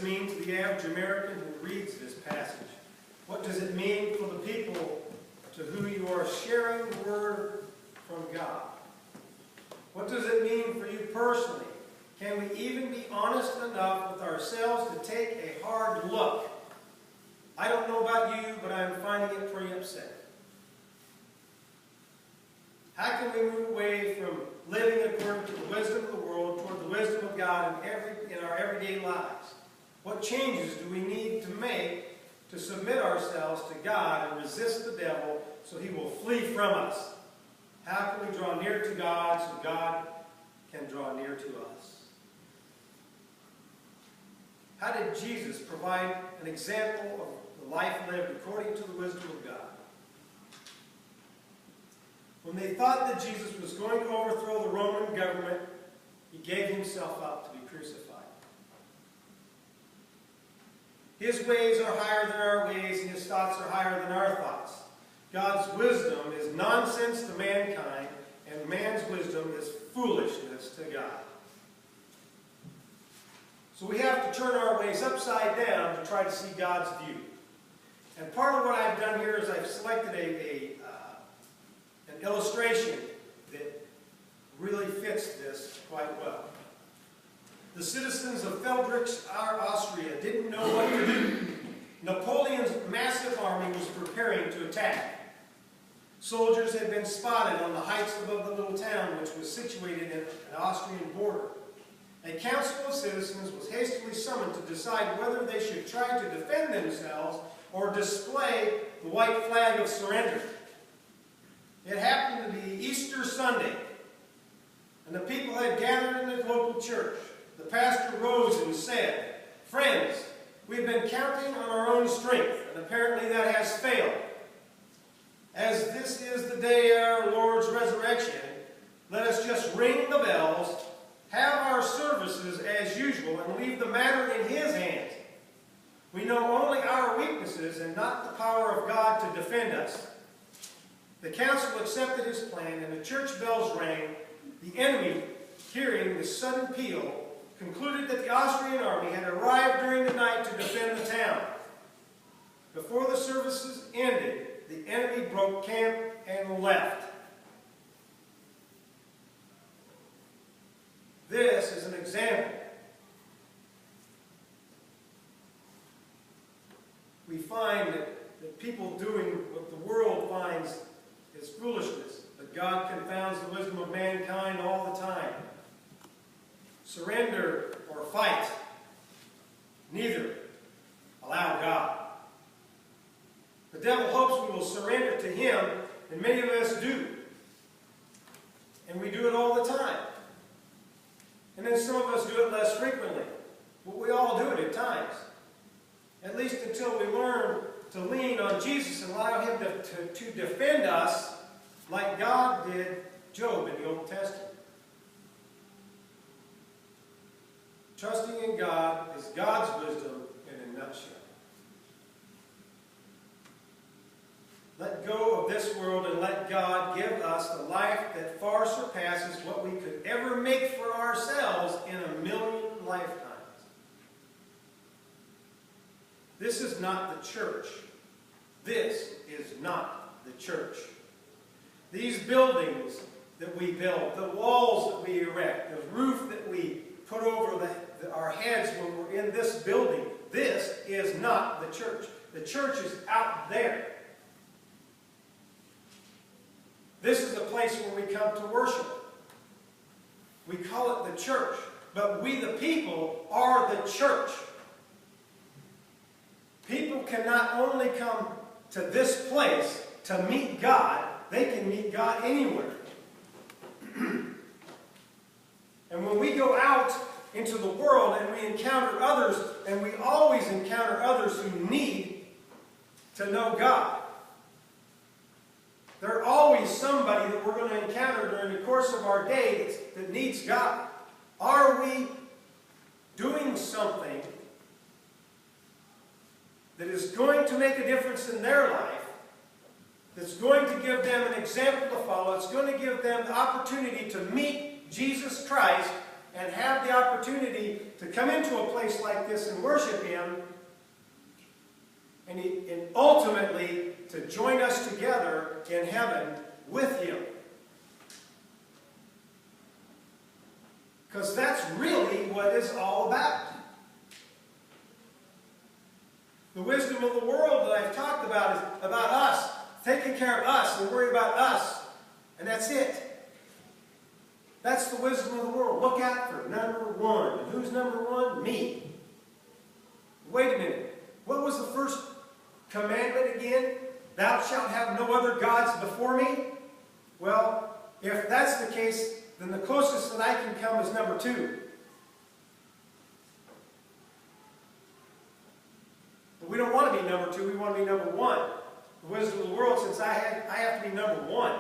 mean to the average American who reads this passage? What does it mean for the people to whom you are sharing the word from God? What does it mean for you personally? Can we even be honest enough with ourselves to take a hard look? I don't know about you, but I'm finding it pretty upsetting. How can we move away from living according to the wisdom of the world toward the wisdom of God in our everyday lives? What changes do we need to make to submit ourselves to God and resist the devil so he will flee from us? How can we draw near to God so God can draw near to us? How did Jesus provide an example of the life lived according to the wisdom of God? When they thought that Jesus was going to overthrow the Roman government, he gave himself up to be crucified. His ways are higher than our ways, and his thoughts are higher than our thoughts. God's wisdom is nonsense to mankind, and man's wisdom is foolishness to God. So we have to turn our ways upside down to try to see God's view. And part of what I've done here is I've selected an illustration that really fits this quite well. The citizens of Feldrich, Austria, didn't know what to do. Napoleon's massive army was preparing to attack. Soldiers had been spotted on the heights above the little town, which was situated in an Austrian border. A council of citizens was hastily summoned to decide whether they should try to defend themselves or display the white flag of surrender. It happened to be Easter Sunday, and the people had gathered in the local church. The pastor rose and said, "Friends, we've been counting on our own strength, and apparently that has failed. As this is the day of our Lord's resurrection, let us just ring the bells, have our services as usual, and leave the matter in His hands. We know only our weaknesses and not the power of God to defend us." The council accepted his plan, and the church bells rang. The enemy, hearing the sudden peal, concluded that the Austrian army had arrived during the night to defend the town. Before the services ended, the enemy broke camp and left. This is an example. We find that people doing what the world finds is foolishness, but God confounds the wisdom of mankind all the time. Surrender or fight. Neither. Allow God. The devil hopes we will surrender to him, and many of us do. And we do it all the time. And then some of us do it less frequently. But we all do it at times. At least until we learn to lean on Jesus and allow Him to defend us like God did Job in the Old Testament. Trusting in God is God's wisdom in a nutshell. Let go of this world and let God give us the life that far surpasses what we could ever make for ourselves in a million lifetimes. This is not the church. This is not the church. These buildings that we build, the walls that we erect, the roof that we put over our heads when we're in this building, this is not the church. The church is out there. This is the place where we come to worship. We call it the church, but we the people are the church. People can not only come to this place to meet God, they can meet God anywhere. And when we go out into the world and we encounter others, and we always encounter others who need to know God. There's always somebody that we're going to encounter during the course of our day that needs God. Are we doing something that is going to make a difference in their life, that's going to give them an example to follow, it's going to give them the opportunity to meet Jesus Christ and have the opportunity to come into a place like this and worship Him, and ultimately to join us together in heaven with Him. Because that's really what it's all about. The wisdom of the world that I've talked about is about us, taking care of us and worrying about us. And that's it. That's the wisdom of the world. Look out for number one. And who's number one? Me. Wait a minute. What was the first commandment again? Thou shalt have no other gods before me? Well, if that's the case, then the closest that I can come is number two. But we don't want to be number two. We want to be number one. The wisdom of the world says I have to be number one.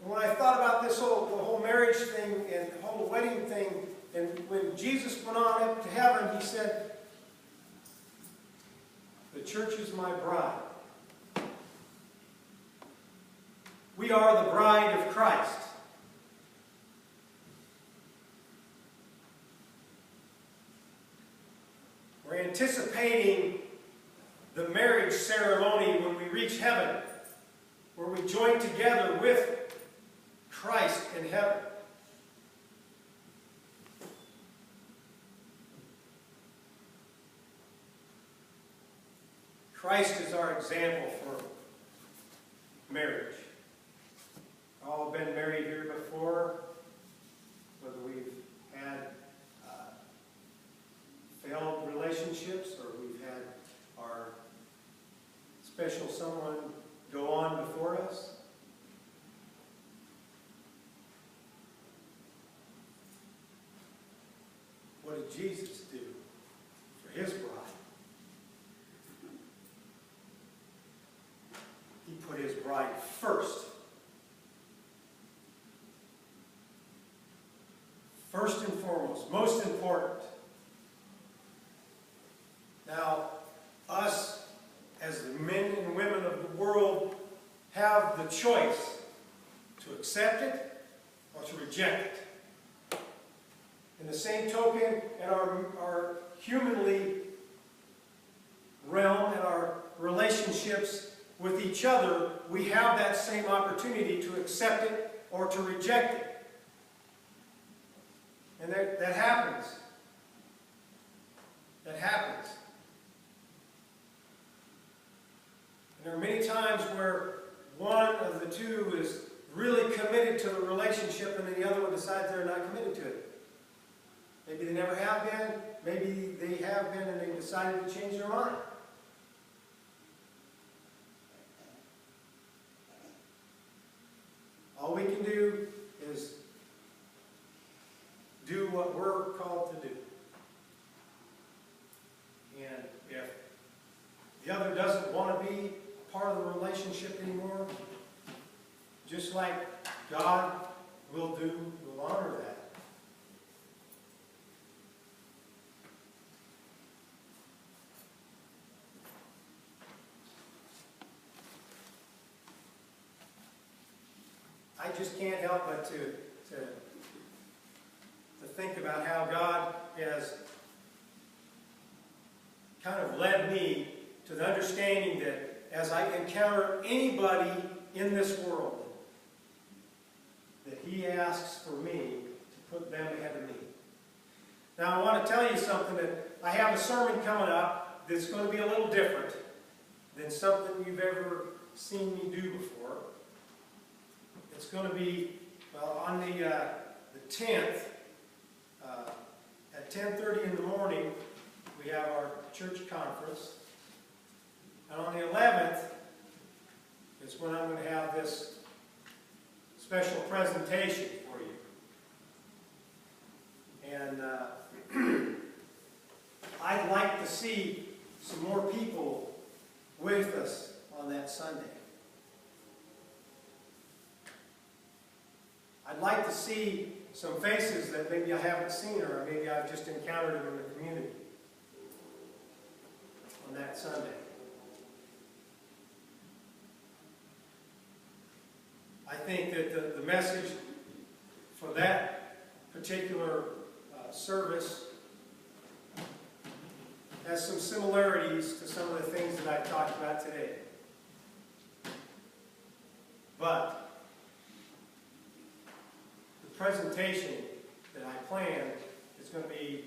And when I thought about this the whole marriage thing and the whole wedding thing, and when Jesus went on up to heaven, He said, "The church is my bride." We are the bride of Christ. We're anticipating the marriage ceremony when we reach heaven, where we join together with Christ in heaven. Christ is our example for marriage. All have been married here before, whether we've had failed relationships or we've had our special someone go on before us. What did Jesus do for His bride? He put His bride first. First and foremost, most important. Now, us as the men and women of the world have the choice to accept it or to reject it. In the same token, in our humanly realm and our relationships with each other, we have that same opportunity to accept it or to reject it. And that happens. That happens. And there are many times where one of the two is really committed to the relationship and then the other one decides they're not committed to it. Maybe they never have been. Maybe they have been and they decided to change their mind. All we can do is do what we're called to do. And if the other doesn't want to be part of the relationship anymore, just like God will honor that. I just can't help but to think about how God has kind of led me to the understanding that as I encounter anybody in this world, that He asks for me to put them ahead of me. Now I want to tell you something, that I have a sermon coming up that's going to be a little different than something you've ever seen me do before. It's going to be, well, on the 10th, at 10:30 in the morning, we have our church conference. And on the 11th is when I'm going to have this special presentation for you. And I'd like to see some more people with us on that Sunday. I'd like to see some faces that maybe I haven't seen, or maybe I've just encountered them in the community on that Sunday. think that the message for that particular service has some similarities to some of the things that I've talked about today. But the presentation that I plan is going to be